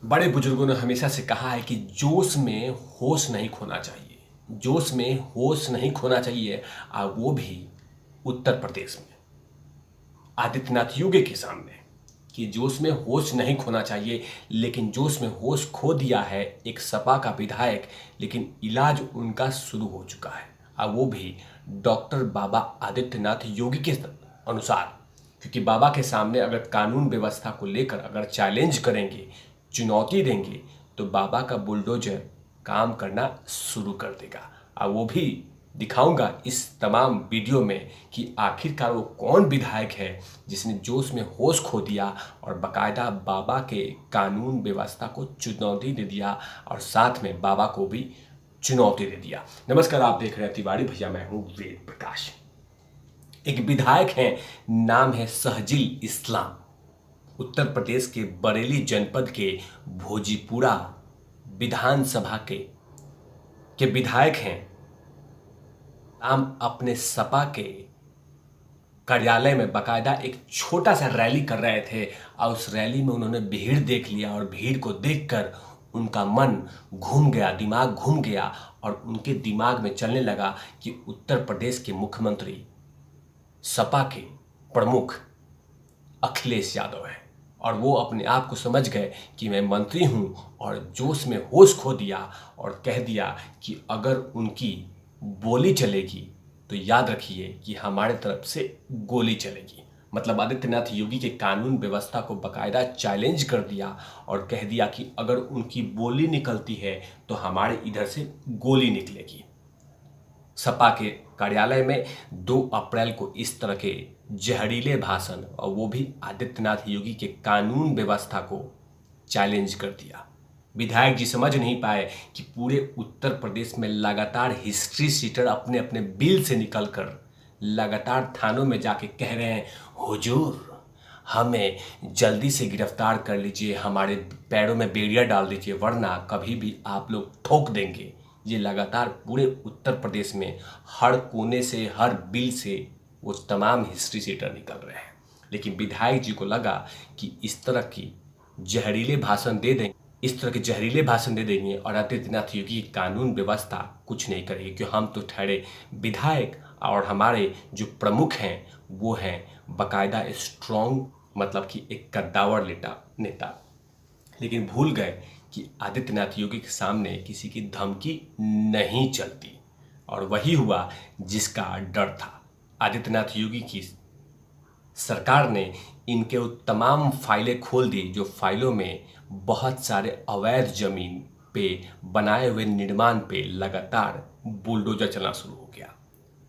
बड़े बुजुर्गों ने हमेशा से कहा है कि जोश में होश नहीं खोना चाहिए। जोश में होश नहीं खोना चाहिए, और वो भी उत्तर प्रदेश में आदित्यनाथ योगी के सामने। कि जोश में होश नहीं खोना चाहिए, लेकिन जोश में होश खो दिया है एक सपा का विधायक। लेकिन इलाज उनका शुरू हो चुका है, और वो भी डॉक्टर बाबा आदित्यनाथ योगी के अनुसार। क्योंकि बाबा के सामने अगर कानून व्यवस्था को लेकर अगर चैलेंज करेंगे, चुनौती देंगे, तो बाबा का बुलडोजर काम करना शुरू कर देगा। और वो भी दिखाऊंगा इस तमाम वीडियो में कि आखिरकार वो कौन विधायक है जिसने जोश में होश खो दिया और बकायदा बाबा के कानून व्यवस्था को चुनौती दे दिया, और साथ में बाबा को भी चुनौती दे दिया। नमस्कार, आप देख रहे हैं तिवारी भैया, मैं हूं वेद प्रकाश। एक विधायक हैं, नाम है शहजील इस्लाम। उत्तर प्रदेश के बरेली जनपद के भोजीपुरा विधानसभा के विधायक हैं। हम अपने सपा के कार्यालय में बकायदा एक छोटा सा रैली कर रहे थे, और उस रैली में उन्होंने भीड़ देख लिया, और भीड़ को देखकर उनका मन घूम गया, दिमाग घूम गया, और उनके दिमाग में चलने लगा कि उत्तर प्रदेश के मुख्यमंत्री सपा के प्रमुख अखिलेश यादव हैं। और वो अपने आप को समझ गए कि मैं मंत्री हूं, और जोश में होश खो दिया और कह दिया कि अगर उनकी बोली चलेगी तो याद रखिए कि हमारे तरफ से गोली चलेगी। मतलब आदित्यनाथ योगी के कानून व्यवस्था को बकायदा चैलेंज कर दिया और कह दिया कि अगर उनकी बोली निकलती है तो हमारे इधर से गोली निकलेगी। सपा के कार्यालय में 2 अप्रैल को इस तरह के जहरीले भाषण, और वो भी आदित्यनाथ योगी के कानून व्यवस्था को चैलेंज कर दिया। विधायक जी समझ नहीं पाए कि पूरे उत्तर प्रदेश में लगातार हिस्ट्री सीटर अपने अपने बिल से निकलकर लगातार थानों में जाके कह रहे हैं, हुजूर हमें जल्दी से गिरफ्तार कर लीजिए, हमारे पैरों में बेड़ियां डाल दीजिए, वरना कभी भी आप लोग ठोक देंगे। ये लगातार पूरे उत्तर प्रदेश में हर कोने से, हर बिल से वो तमाम हिस्ट्री सीटर निकल रहे हैं। लेकिन विधायक जी को लगा कि इस तरह की जहरीले भाषण दे देंगे, इस तरह के जहरीले भाषण दे देंगे और आदित्यनाथ योगी की कानून व्यवस्था कुछ नहीं करेगी, क्योंकि हम तो ठहरे विधायक, और हमारे जो प्रमुख हैं वो हैं बकायदा स्ट्रॉन्ग, मतलब कि एक कद्दावर नेता। लेकिन भूल गए कि आदित्यनाथ योगी के सामने किसी की धमकी नहीं चलती, और वही हुआ जिसका डर था। आदित्यनाथ योगी की सरकार ने इनके वो तमाम फाइलें खोल दी जो फाइलों में बहुत सारे अवैध जमीन पे बनाए हुए निर्माण पे लगातार बुलडोजर चलना शुरू हो गया।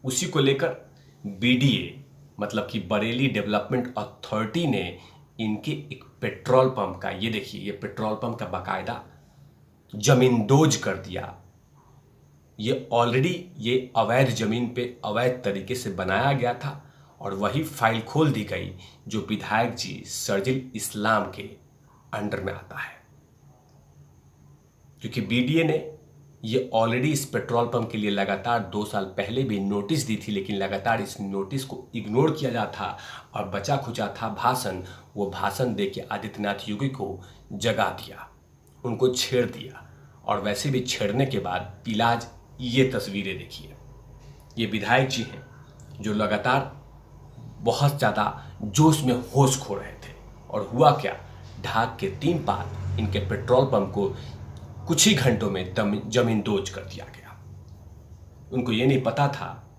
उसी को लेकर बीडीए, मतलब कि बरेली डेवलपमेंट अथॉरिटी ने इनके एक पेट्रोल पंप का, ये देखिए, ये पेट्रोल पंप का बाकायदा जमींदोज कर दिया। ये ऑलरेडी ये अवैध जमीन पे अवैध तरीके से बनाया गया था, और वही फाइल खोल दी गई जो विधायक जी शहजील इस्लाम के अंडर में आता है। क्योंकि बीडीए ने ये ऑलरेडी इस पेट्रोल पंप के लिए लगातार 2 साल पहले भी नोटिस दी थी, लेकिन लगातार इस नोटिस को इग्नोर किया जाता था, और बचा खुचा था भाषण, वो भाषण दे के आदित्यनाथ योगी को जगा दिया, उनको छेड़ दिया। और वैसे भी छेड़ने के बाद इलाज, ये तस्वीरें देखिए। ये विधायक जी हैं जो लगातार बहुत ज़्यादा जोश में होश खो रहे थे, और हुआ क्या, ढाक के 3 पार इनके पेट्रोल पंप को कुछ ही घंटों में जमींदोज कर दिया गया। उनको ये नहीं पता था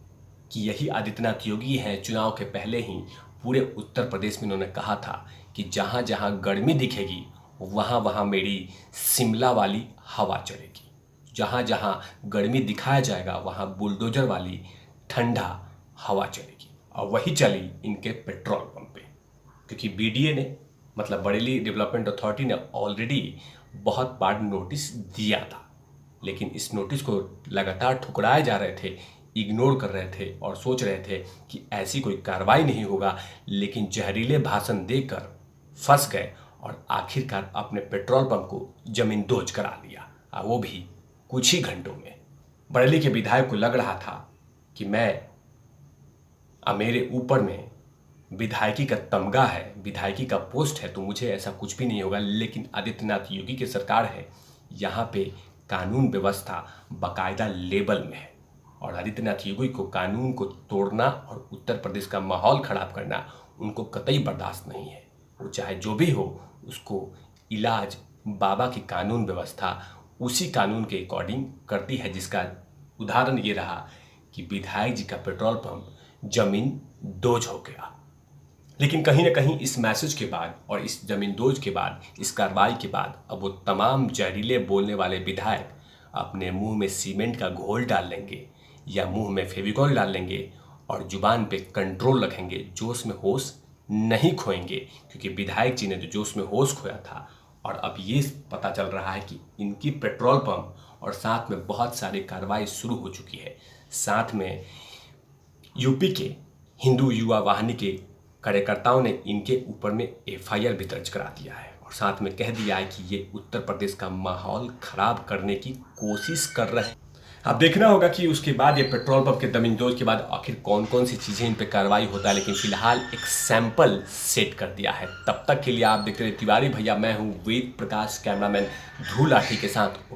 कि यही आदित्यनाथ योगी हैं। चुनाव के पहले ही पूरे उत्तर प्रदेश में उन्होंने कहा था कि जहाँ जहाँ गर्मी दिखेगी वहाँ वहाँ मेरी शिमला वाली हवा चलेगी, जहाँ जहाँ गर्मी दिखाया जाएगा वहाँ बुलडोजर वाली ठंडा हवा चलेगी। और वही चली इनके पेट्रोल पंप पे, क्योंकि बीडीए ने, मतलब बरेली डेवलपमेंट अथॉरिटी ने ऑलरेडी बहुत बार नोटिस दिया था, लेकिन इस नोटिस को लगातार ठुकराए जा रहे थे, इग्नोर कर रहे थे, और सोच रहे थे कि ऐसी कोई कार्रवाई नहीं होगा। लेकिन जहरीले भाषण देकर फंस गए, और आखिरकार अपने पेट्रोल पंप को जमींदोज करा लिया, और वो भी कुछ ही घंटों में। बरेली के विधायक को लग रहा था कि मेरे ऊपर में विधायकी का तमगा है, विधायकी का पोस्ट है, तो मुझे ऐसा कुछ भी नहीं होगा। लेकिन आदित्यनाथ योगी की सरकार है, यहाँ पे कानून व्यवस्था बाकायदा लेवल में है और आदित्यनाथ योगी को कानून को तोड़ना और उत्तर प्रदेश का माहौल खराब करना उनको कतई बर्दाश्त नहीं है। वो चाहे जो भी हो, उसको इलाज बाबा की कानून व्यवस्था उसी कानून के अकॉर्डिंग करती है, जिसका उदाहरण ये रहा कि विधायक जी का पेट्रोल पंप जमीन दोज हो गया। लेकिन कहीं ना कहीं इस मैसेज के बाद और इस जमींदोज के बाद, इस कार्रवाई के बाद, अब वो तमाम जहरीले बोलने वाले विधायक अपने मुंह में सीमेंट का घोल डाल लेंगे या मुंह में फेविकॉल डाल लेंगे और जुबान पे कंट्रोल रखेंगे, जोश में होश नहीं खोएंगे। क्योंकि विधायक जी ने जो जोश में होश खोया था और अब ये पता चल रहा है कि इनकी पेट्रोल पंप और साथ में बहुत सारी कार्रवाई शुरू हो चुकी है। साथ में यूपी के हिंदू युवा वाहिनी के कार्यकर्ताओं ने इनके ऊपर में एफआईआर भी दर्ज करा दिया है और साथ में कह दिया है कि ये उत्तर प्रदेश का माहौल खराब करने की कोशिश कर रहे हैं। अब देखना होगा कि उसके बाद ये पेट्रोल पंप के जमींदोज के बाद आखिर कौन कौन सी चीज़ें इन पे कार्रवाई होता है। लेकिन फिलहाल एक सैंपल सेट कर दिया है। तब तक के लिए आप देखते रहे तिवारी भैया, मैं हूँ वेद प्रकाश, कैमरामैन ध्रुव लाठी के साथ।